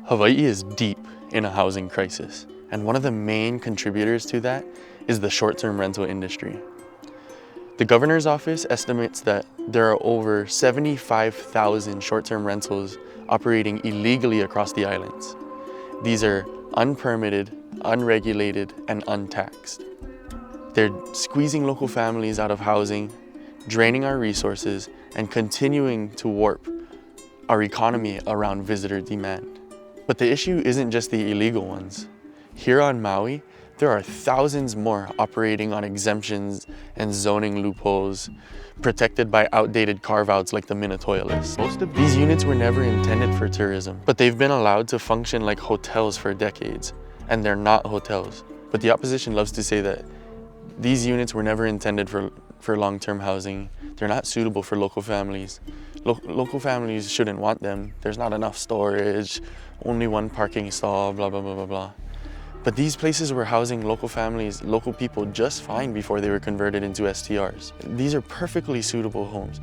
Hawaii is deep in a housing crisis, and one of the main contributors to that is the short-term rental industry. The governor's office estimates that there are over 75,000 short-term rentals operating illegally across the islands. These are unpermitted, unregulated, and untaxed. They're squeezing local families out of housing, draining our resources, and continuing to warp our economy around visitor demand. But the issue isn't just the illegal ones. Here on Maui, there are thousands more operating on exemptions and zoning loopholes, protected by outdated carve-outs like the Minatoya List. Most of these units were never intended for tourism, but they've been allowed to function like hotels for decades, and they're not hotels. But the opposition loves to say that these units were never intended for long-term housing. They're not suitable for local families. Local families shouldn't want them. There's not enough storage, only one parking stall, blah, blah, blah, blah, blah. But these places were housing local families, local people just fine before they were converted into STRs. These are perfectly suitable homes.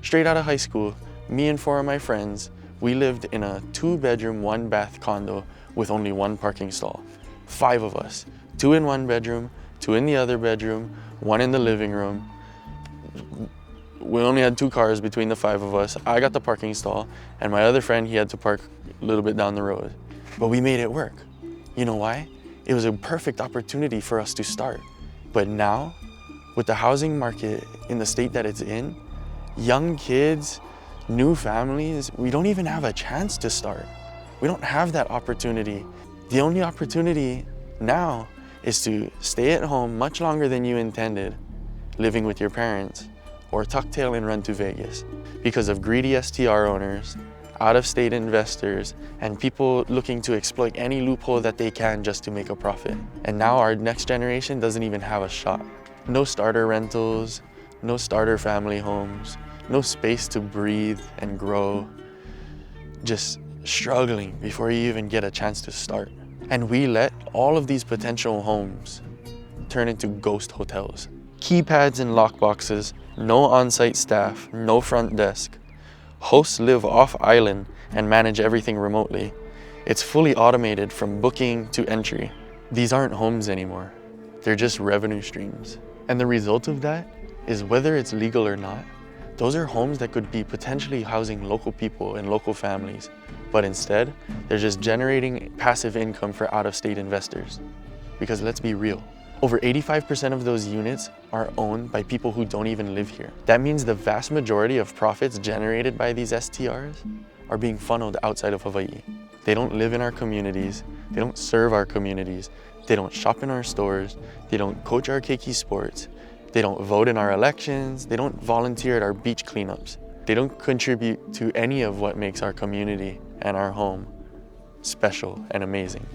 Straight out of high school, me and 4 of my friends, we lived in a 2-bedroom, 1-bath condo with only 1 parking stall. 5 of us, 2 in 1 bedroom, 2 in the other bedroom, 1 in the living room. We only had 2 cars between the 5 of us. I got the parking stall, and my other friend, he had to park a little bit down the road. But we made it work. You know why? It was a perfect opportunity for us to start. But now, with the housing market in the state that it's in, young kids, new families, we don't even have a chance to start. We don't have that opportunity. The only opportunity now is to stay at home much longer than you intended, living with your parents, or tuck tail and run to Vegas because of greedy STR owners, out-of-state investors, and people looking to exploit any loophole that they can just to make a profit. And now our next generation doesn't even have a shot. No starter rentals, no starter family homes, no space to breathe and grow, just struggling before you even get a chance to start. And we let all of these potential homes turn into ghost hotels. Keypads and lockboxes, no on-site staff, no front desk. Hosts live off-island and manage everything remotely. It's fully automated from booking to entry. These aren't homes anymore. They're just revenue streams. And the result of that is, whether it's legal or not, those are homes that could be potentially housing local people and local families. But instead, they're just generating passive income for out-of-state investors. Because let's be real, over 85% of those units are owned by people who don't even live here. That means the vast majority of profits generated by these STRs are being funneled outside of Hawaii. They don't live in our communities, they don't serve our communities, they don't shop in our stores, they don't coach our keiki sports, they don't vote in our elections, they don't volunteer at our beach cleanups. They don't contribute to any of what makes our community and our home special and amazing.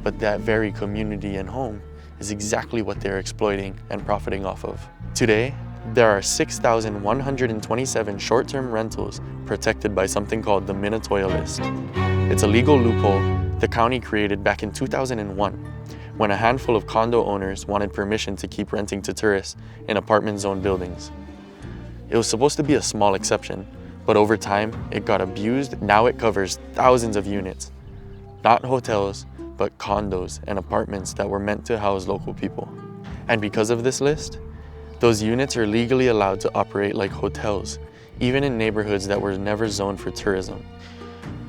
But that very community and home is exactly what they're exploiting and profiting off of. Today, there are 6,127 short-term rentals protected by something called the Minatoya List. It's a legal loophole the county created back in 2001, when a handful of condo owners wanted permission to keep renting to tourists in apartment-zoned buildings. It was supposed to be a small exception, but over time, it got abused. Now it covers thousands of units, not hotels, but condos and apartments that were meant to house local people. And because of this list, those units are legally allowed to operate like hotels, even in neighborhoods that were never zoned for tourism.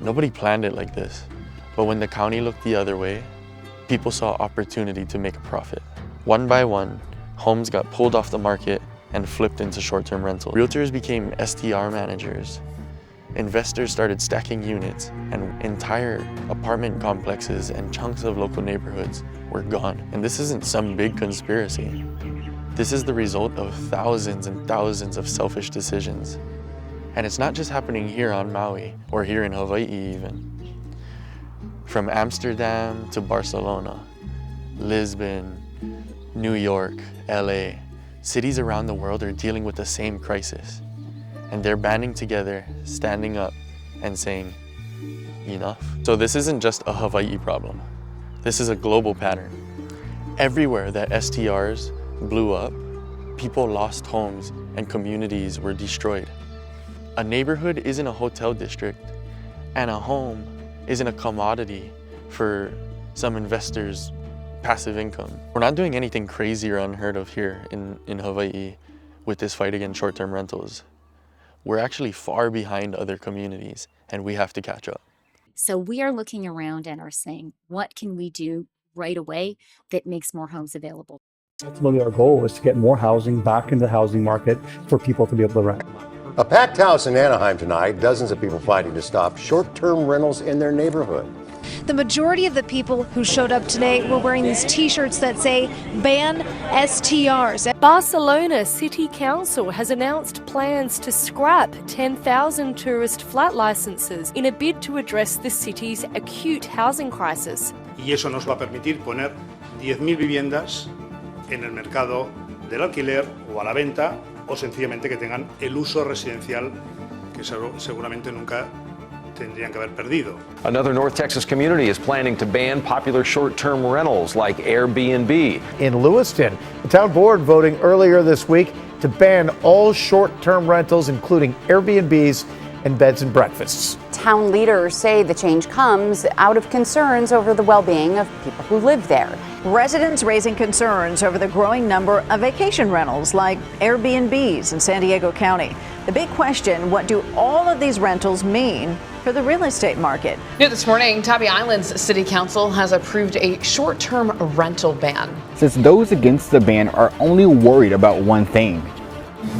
Nobody planned it like this, but when the county looked the other way, people saw opportunity to make a profit. One by one, homes got pulled off the market and flipped into short-term rentals. Realtors became STR managers. Investors started stacking units, and entire apartment complexes and chunks of local neighborhoods were gone. And this isn't some big conspiracy. This is the result of thousands and thousands of selfish decisions. And it's not just happening here on Maui, or here in Hawaii even. From Amsterdam to Barcelona, Lisbon, New York, LA, cities around the world are dealing with the same crisis. And they're banding together, standing up, and saying, enough. So this isn't just a Hawaii problem. This is a global pattern. Everywhere that STRs blew up, people lost homes and communities were destroyed. A neighborhood isn't a hotel district, and a home isn't a commodity for some investors' passive income. We're not doing anything crazy or unheard of here in Hawaii with this fight against short-term rentals. We're actually far behind other communities, and we have to catch up. So we are looking around and are saying, what can we do right away that makes more homes available? Ultimately, our goal is to get more housing back into the housing market for people to be able to rent. A packed house in Anaheim tonight, dozens of people fighting to stop short-term rentals in their neighborhood. The majority of the people who showed up today were wearing these t-shirts that say, ban STRs. Barcelona City Council has announced plans to scrap 10,000 tourist flat licenses in a bid to address the city's acute housing crisis. Y eso nos va a permitir poner 10.000 viviendas en el mercado del alquiler o a la venta, o sencillamente que tengan el uso residencial que seguramente nunca tendrían que haber perdido. Another North Texas community is planning to ban popular short-term rentals like Airbnb. In Lewiston, the town board voting earlier this week to ban all short-term rentals, including Airbnbs and beds and breakfasts. Town leaders say the change comes out of concerns over the well-being of people who live there. Residents raising concerns over the growing number of vacation rentals like Airbnbs in San Diego County. The big question, what do all of these rentals mean for the real estate market? New this morning, Tybee Island's City Council has approved a short-term rental ban. Since those against the ban are only worried about one thing.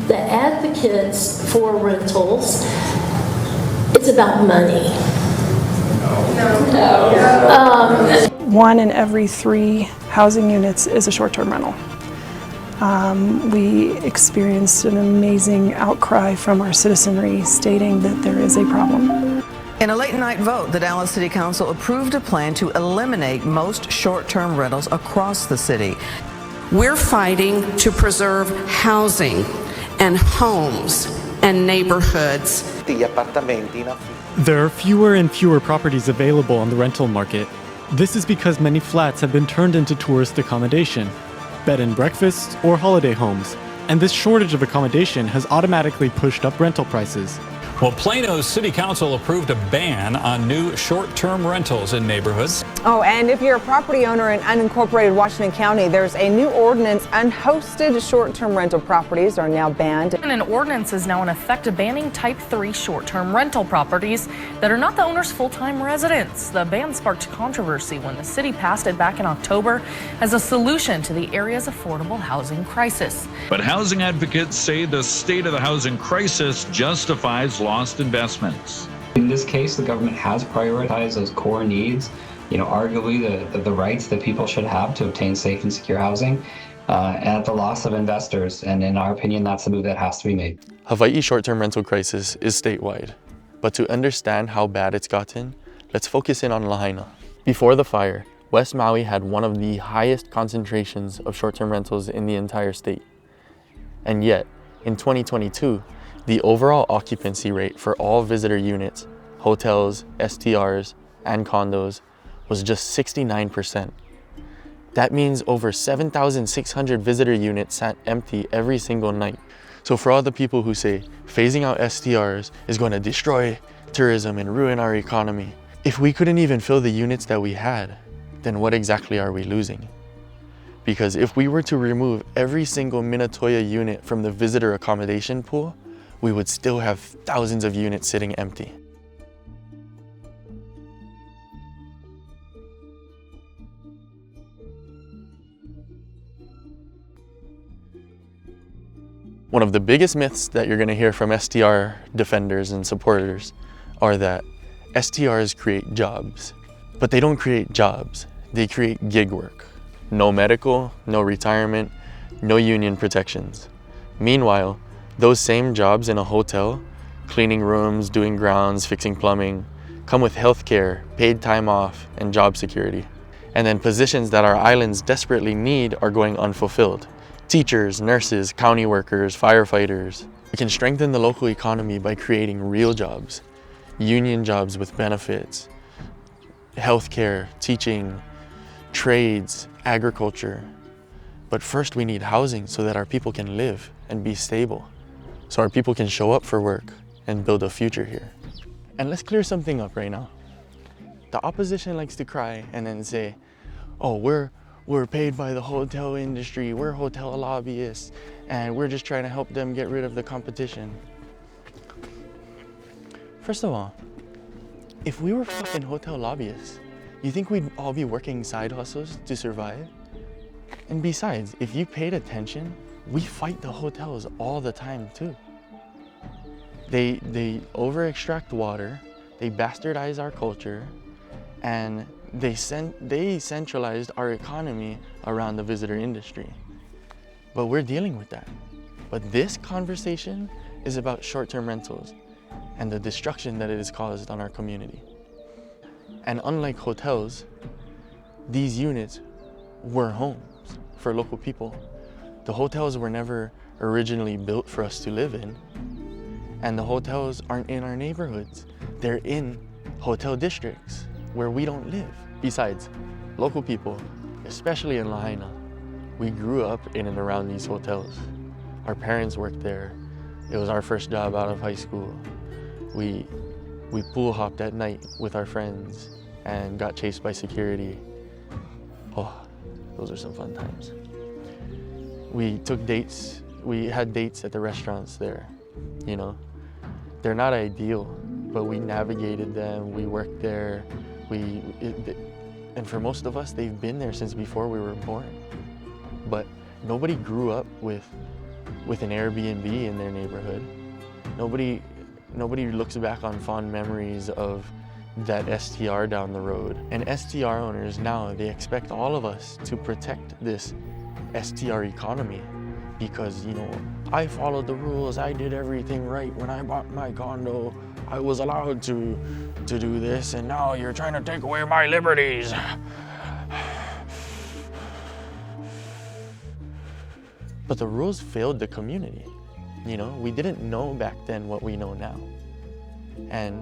The advocates for rentals, it's about money. One in every 3 housing units is a short-term rental. We experienced an amazing outcry from our citizenry stating that there is a problem. In a late-night vote, the Dallas City Council approved a plan to eliminate most short-term rentals across the city. We're fighting to preserve housing and homes and neighborhoods. There are fewer and fewer properties available on the rental market. This is because many flats have been turned into tourist accommodation, bed and breakfasts, or holiday homes, and this shortage of accommodation has automatically pushed up rental prices. Well, Plano's City Council approved a ban on new short-term rentals in neighborhoods. Oh, and if you're a property owner in unincorporated Washington County, there's a new ordinance. Unhosted short-term rental properties are now banned. And an ordinance is now in effect banning Type 3 short-term rental properties that are not the owner's full-time residence. The ban sparked controversy when the city passed it back in October as a solution to the area's affordable housing crisis. But housing advocates say the state of the housing crisis justifies lost investments. In this case, the government has prioritized those core needs, arguably the rights that people should have to obtain safe and secure housing, at the loss of investors. And in our opinion, that's a move that has to be made. Hawaii's short-term rental crisis is statewide, but to understand how bad it's gotten, let's focus in on Lahaina. Before the fire, West Maui had one of the highest concentrations of short-term rentals in the entire state. And yet, in 2022, the overall occupancy rate for all visitor units, hotels, STRs, and condos was just 69%. That means over 7,600 visitor units sat empty every single night. So for all the people who say phasing out STRs is going to destroy tourism and ruin our economy, if we couldn't even fill the units that we had, then what exactly are we losing? Because if we were to remove every single Minatoya unit from the visitor accommodation pool, we would still have thousands of units sitting empty. One of the biggest myths that you're going to hear from STR defenders and supporters are that STRs create jobs. But they don't create jobs, they create gig work. No medical, no retirement, no union protections. Meanwhile, those same jobs in a hotel, cleaning rooms, doing grounds, fixing plumbing, come with healthcare, paid time off, and job security. And then positions that our islands desperately need are going unfulfilled. Teachers, nurses, county workers, firefighters. We can strengthen the local economy by creating real jobs, union jobs with benefits, healthcare, teaching, trades, agriculture. But first we need housing so that our people can live and be stable, so our people can show up for work and build a future here. And let's clear something up right now. The opposition likes to cry and then say, oh, we're paid by the hotel industry, we're hotel lobbyists, and we're just trying to help them get rid of the competition. First of all, if we were fucking hotel lobbyists, you think we'd all be working side hustles to survive? And besides, if you paid attention, we fight the hotels all the time too. They over-extract water, they bastardize our culture, and they centralized our economy around the visitor industry. But we're dealing with that. But this conversation is about short-term rentals and the destruction that it has caused on our community. And unlike hotels, these units were homes for local people. The hotels were never originally built for us to live in, and the hotels aren't in our neighborhoods. They're in hotel districts where we don't live. Besides, local people, especially in Lahaina, we grew up in and around these hotels. Our parents worked there. It was our first job out of high school. We pool hopped at night with our friends and got chased by security. Oh, those are some fun times. We took dates. We had dates at the restaurants there, you know. They're not ideal, but we navigated them, we worked there. And for most of us, they've been there since before we were born. But nobody grew up with an Airbnb in their neighborhood. Nobody looks back on fond memories of that STR down the road. And STR owners now, they expect all of us to protect this STR economy because, you know, I followed the rules, I did everything right when I bought my condo. I was allowed to do this, and now you're trying to take away my liberties. But the rules failed the community. You know, we didn't know back then what we know now. And,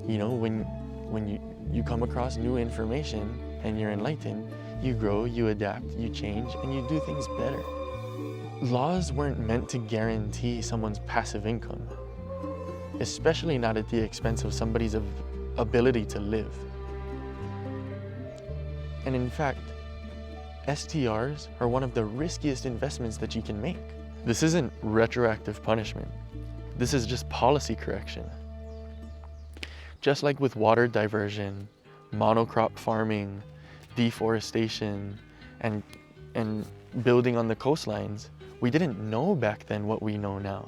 you know, when you come across new information and you're enlightened, you grow, you adapt, you change, and you do things better. Laws weren't meant to guarantee someone's passive income, especially not at the expense of somebody's ability to live. And in fact, STRs are one of the riskiest investments that you can make. This isn't retroactive punishment. This is just policy correction. Just like with water diversion, monocrop farming, deforestation, and building on the coastlines, we didn't know back then what we know now.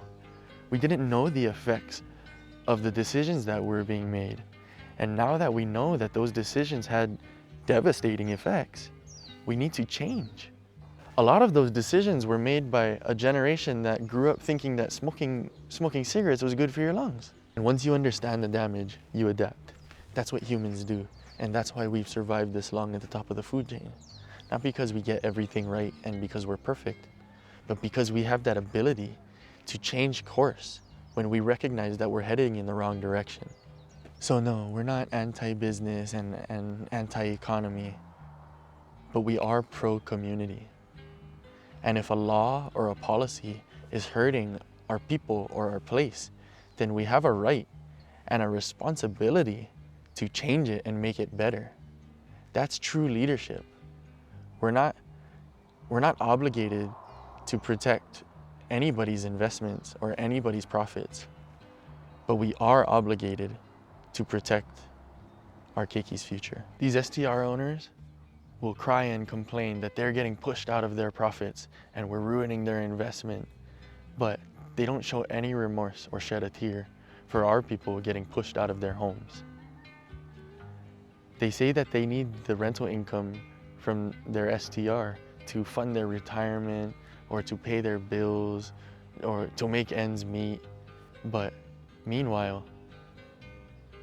We didn't know the effects of the decisions that were being made. And now that we know that those decisions had devastating effects, we need to change. A lot of those decisions were made by a generation that grew up thinking that smoking cigarettes was good for your lungs. And once you understand the damage, you adapt. That's what humans do. And that's why we've survived this long at the top of the food chain. Not because we get everything right and because we're perfect, but because we have that ability to change course when we recognize that we're heading in the wrong direction. So no, we're not anti-business and anti-economy, but we are pro-community. And if a law or a policy is hurting our people or our place, then we have a right and a responsibility to change it and make it better. That's true leadership. We're not obligated to protect anybody's investments or anybody's profits, but we are obligated to protect our keiki's future. These STR owners will cry and complain that they're getting pushed out of their profits and we're ruining their investment, but they don't show any remorse or shed a tear for our people getting pushed out of their homes. They say that they need the rental income from their STR to fund their retirement or to pay their bills or to make ends meet. But meanwhile,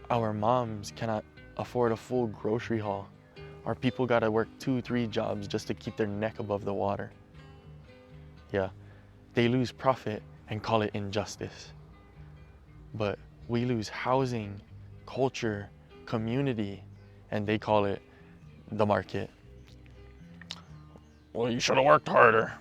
our moms cannot afford a full grocery haul. Our people gotta work 2-3 jobs just to keep their neck above the water. Yeah, they lose profit and call it injustice. But we lose housing, culture, community, and they call it the market. Well, you should have worked harder.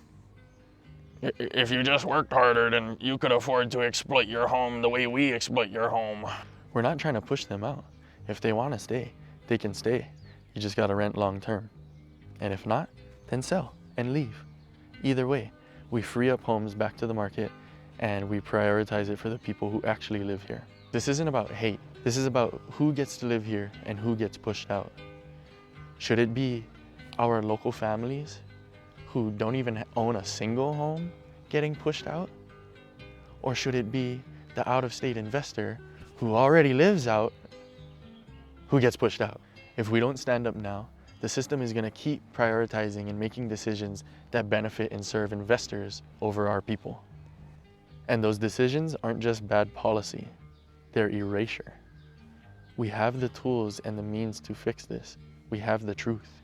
If you just worked harder, then you could afford to exploit your home the way we exploit your home. We're not trying to push them out. If they want to stay, they can stay. You just gotta rent long term. And if not, then sell and leave. Either way, we free up homes back to the market and we prioritize it for the people who actually live here. This isn't about hate. This is about who gets to live here and who gets pushed out. Should it be our local families who don't even own a single home getting pushed out? Or should it be the out-of-state investor who already lives out who gets pushed out? If we don't stand up now, the system is going to keep prioritizing and making decisions that benefit and serve investors over our people. And those decisions aren't just bad policy, they're erasure. We have the tools and the means to fix this. We have the truth.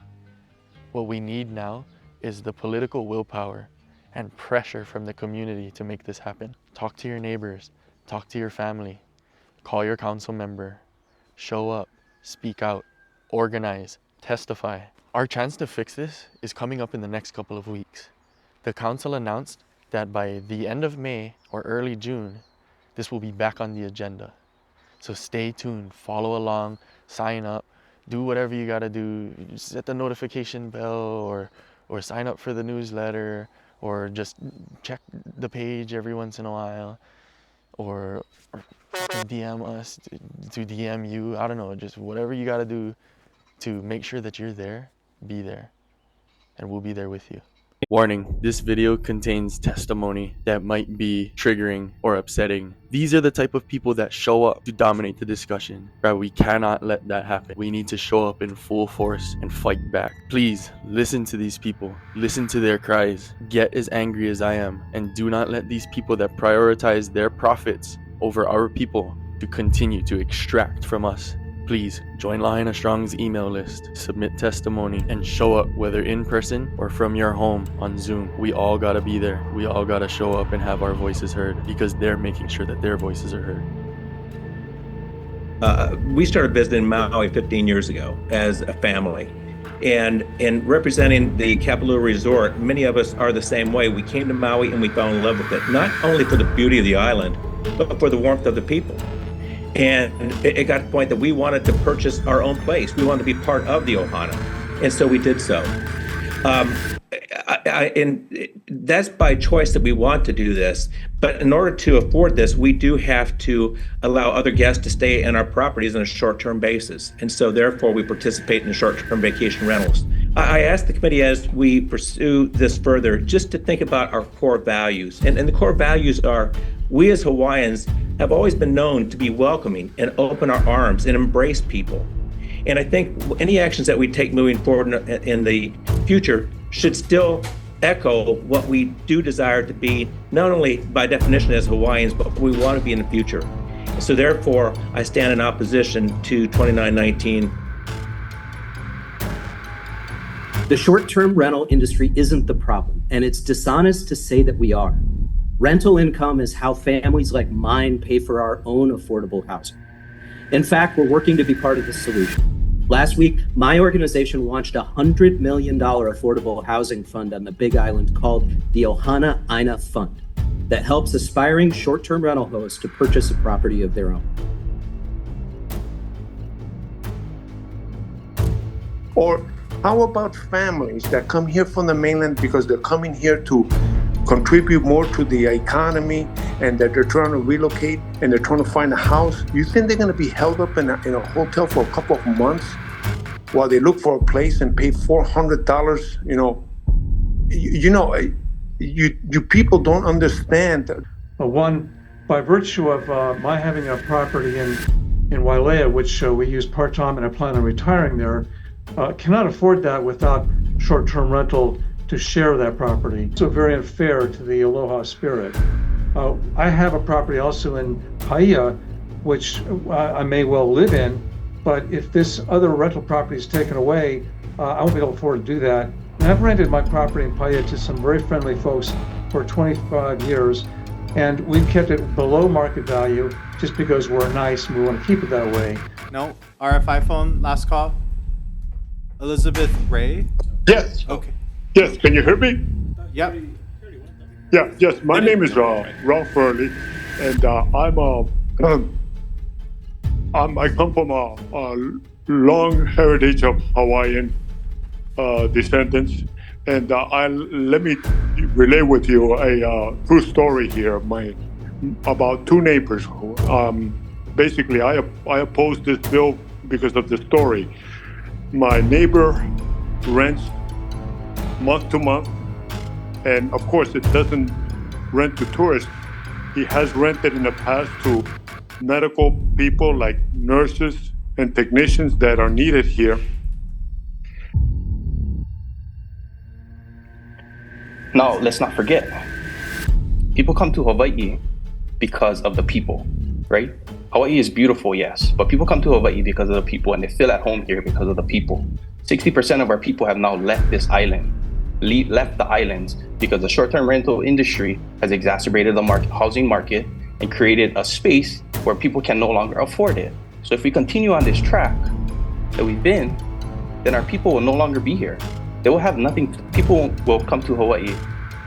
What we need now is the political willpower and pressure from the community to make this happen. Talk to your neighbors, talk to your family, call your council member, show up, speak out, organize, testify. Our chance to fix this is coming up in the next couple of weeks. The council announced that by the end of May or early June, this will be back on the agenda. So stay tuned, follow along, sign up, do whatever you gotta do, set the notification bell or sign up for the newsletter or just check the page every once in a while or DM us to DM you, I don't know, just whatever you gotta do to make sure that you're there, be there, and we'll be there with you. Warning, this video contains testimony that might be triggering or upsetting. These are the type of people that show up to dominate the discussion. Right? We cannot let that happen. We need to show up in full force and fight back. Please listen to these people. Listen to their cries. Get as angry as I am, and do not let these people that prioritize their profits over our people to continue to extract from us. Please join Lahaina Strong's email list, submit testimony, and show up whether in person or from your home on Zoom. We all gotta be there. We all gotta show up and have our voices heard because they're making sure that their voices are heard. We started visiting Maui 15 years ago as a family. And in representing the Kapalua Resort, many of us are the same way. We came to Maui and we fell in love with it, not only for the beauty of the island, but for the warmth of the people. And it got to the point that we wanted to purchase our own place. We wanted to be part of the Ohana. And so we did so. And that's by choice that we want to do this. But in order to afford this, we do have to allow other guests to stay in our properties on a short-term basis. And so therefore, we participate in the short-term vacation rentals. I asked the committee as we pursue this further, just to think about our core values. And the core values are, we as Hawaiians have always been known to be welcoming and open our arms and embrace people. And I think any actions that we take moving forward in the future should still echo what we do desire to be, not only by definition as Hawaiians, but we want to be in the future. So therefore, I stand in opposition to 2919. The short-term rental industry isn't the problem, and it's dishonest to say that we are. Rental income is how families like mine pay for our own affordable housing. In fact, we're working to be part of the solution. Last week, my organization launched a $100 million affordable housing fund on the Big Island called the Ohana Aina Fund that helps aspiring short-term rental hosts to purchase a property of their own. Or how about families that come here from the mainland because they're coming here to contribute more to the economy and that they're trying to relocate and they're trying to find a house? You think they're going to be held up in a hotel for a couple of months while they look for a place and pay $400? You people don't understand that. One, by virtue of my having a property in Wailea, which we use part-time and I plan on retiring there, cannot afford that without short-term rental to share that property. So very unfair to the Aloha spirit. I have a property also in Paia, which I may well live in, but if this other rental property is taken away, I won't be able to afford to do that. And I've rented my property in Paia to some very friendly folks for 25 years, and we've kept it below market value just because we're nice and we want to keep it that way. No, RFI phone, last call. Elizabeth Ray? Yes. Okay. Yes, can you hear me? Yep. Yeah, yes, my name is Ralph Furley, and I come from long heritage of Hawaiian descendants, and let me relay with you a true story here. About two neighbors. Basically, I opposed this bill because of the story. My neighbor rents month to month, and of course, it doesn't rent to tourists. He has rented in the past to medical people like nurses and technicians that are needed here. Now, let's not forget, people come to Hawaii because of the people, right? Hawaii is beautiful, yes, but people come to Hawaii because of the people, and they feel at home here because of the people. 60% of our people have now left this island, left the islands, because the short-term rental industry has exacerbated the housing market and created a space where people can no longer afford it. So if we continue on this track that we've been, then our people will no longer be here. They will have nothing. People will come to Hawaii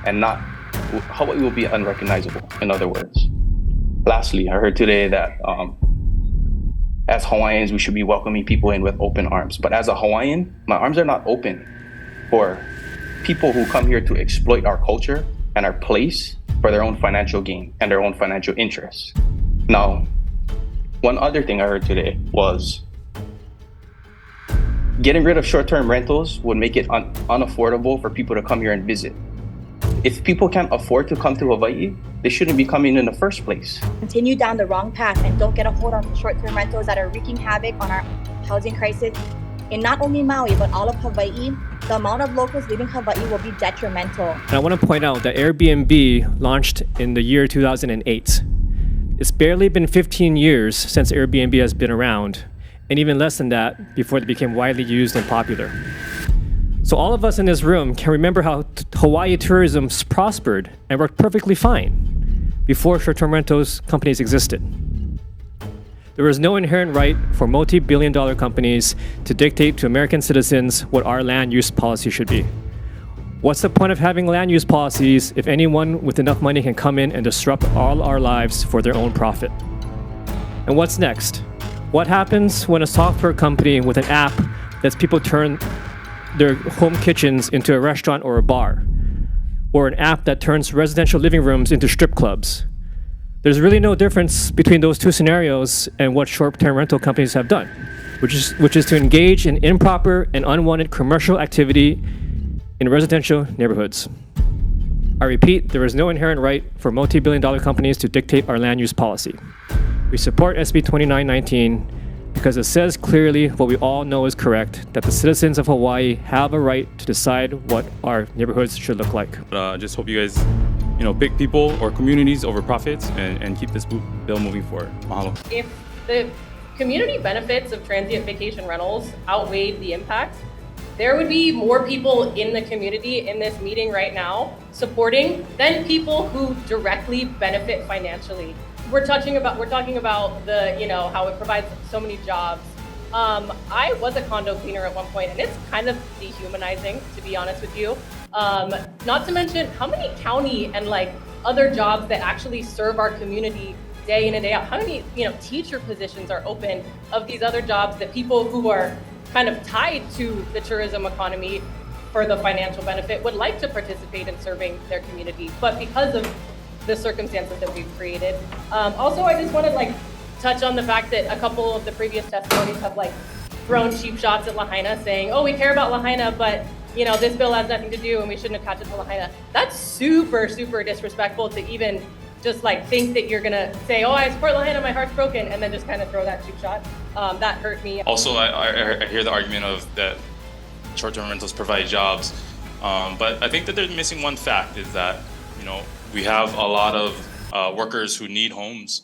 and Hawaii will be unrecognizable, in other words. Lastly, I heard today that as Hawaiians, we should be welcoming people in with open arms. But as a Hawaiian, my arms are not open for people who come here to exploit our culture and our place for their own financial gain and their own financial interests. Now, one other thing I heard today was getting rid of short-term rentals would make it unaffordable for people to come here and visit. If people can't afford to come to Hawaii, they shouldn't be coming in the first place. Continue down the wrong path and don't get a hold on the short-term rentals that are wreaking havoc on our housing crisis. In not only Maui, but all of Hawaii, the amount of locals leaving Hawaii will be detrimental. And I want to point out that Airbnb launched in the year 2008. It's barely been 15 years since Airbnb has been around, and even less than that before they became widely used and popular. So all of us in this room can remember how Hawaii tourism prospered and worked perfectly fine before short-term rentals companies existed. There was no inherent right for multi-billion-dollar companies to dictate to American citizens what our land use policy should be. What's the point of having land use policies if anyone with enough money can come in and disrupt all our lives for their own profit? And what's next? What happens when a software company with an app lets people turn their home kitchens into a restaurant or a bar? Or an app that turns residential living rooms into strip clubs? There's really no difference between those two scenarios and what short-term rental companies have done, which is to engage in improper and unwanted commercial activity in residential neighborhoods. I repeat, there is no inherent right for multi-billion-dollar companies to dictate our land use policy. We support SB 2919 because it says clearly what we all know is correct, that the citizens of Hawaii have a right to decide what our neighborhoods should look like. Just hope you guys, pick people or communities over profits and keep this bill moving forward. Mahalo. If the community benefits of transient vacation rentals outweighed the impact, there would be more people in the community in this meeting right now supporting than people who directly benefit financially. We're talking about the, how it provides so many jobs. I was a condo cleaner at one point, and it's kind of dehumanizing, to be honest with you. Not to mention how many county and other jobs that actually serve our community day in and day out. How many, teacher positions are open of these other jobs that people who are kind of tied to the tourism economy for the financial benefit would like to participate in serving their community, but because of the circumstances that we've created. Also, I just want to touch on the fact that a couple of the previous testimonies have thrown cheap shots at Lahaina, saying, "Oh, we care about Lahaina, but this bill has nothing to do, and we shouldn't attach it to Lahaina." That's super, super disrespectful to even just think that you're gonna say, "Oh, I support Lahaina, my heart's broken," and then just kind of throw that cheap shot. That hurt me. Also, I hear the argument of that short-term rentals provide jobs, but I think that they're missing one fact, is that we have a lot of workers who need homes